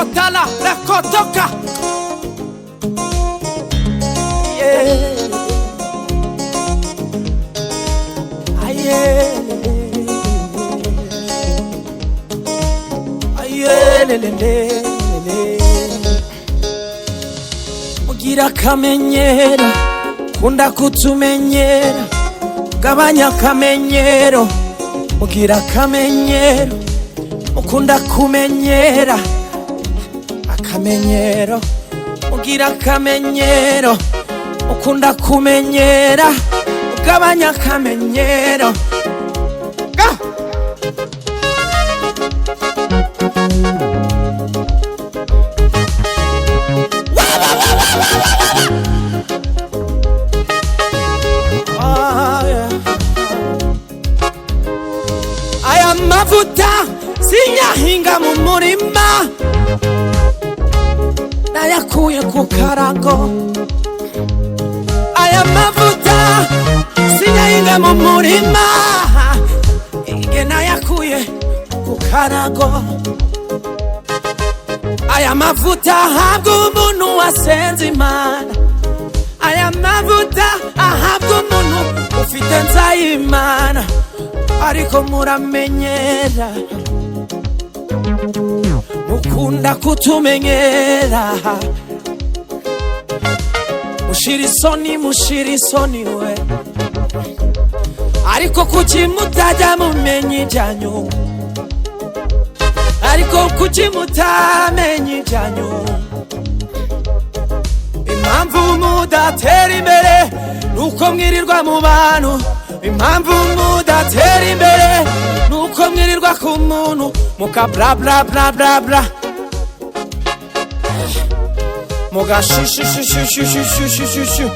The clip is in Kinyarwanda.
kotala rakotoka. Yeah. Aye. Aye lelele. Mugira kamenyero, kunda kutumenyera, gabanya kamenyero. Mugira kamenyero, mukunda kumenyera, akamenyero. Mugira kamenyero, mukunda kumenyera, gabanya kamenyero. Ga! Aya mavuta sinyahinga mu murima, nayakuye ku karago. Aya mavuta sinyahinga mu murima, inge nayakuye ku karago. Aya mavuta ahabwa umuntu wasenze Imana. Aya mavuta ahabwa umuntu ufite nzayimana. Ariko muramenyera, mukunda kutumenyera. Mushira isoni we, ariko kuki mutajya mumenya ibyanyu? Ariko kuki mutamenya ibyanyu? Impamvu mudatera imbere nuko mwirirwa mu bantu. Impamvu mudatera imbere nuko mwirirwa ku muntu muka bla bla bla bla bla, muga shu shu shu shu shu shu shu shu.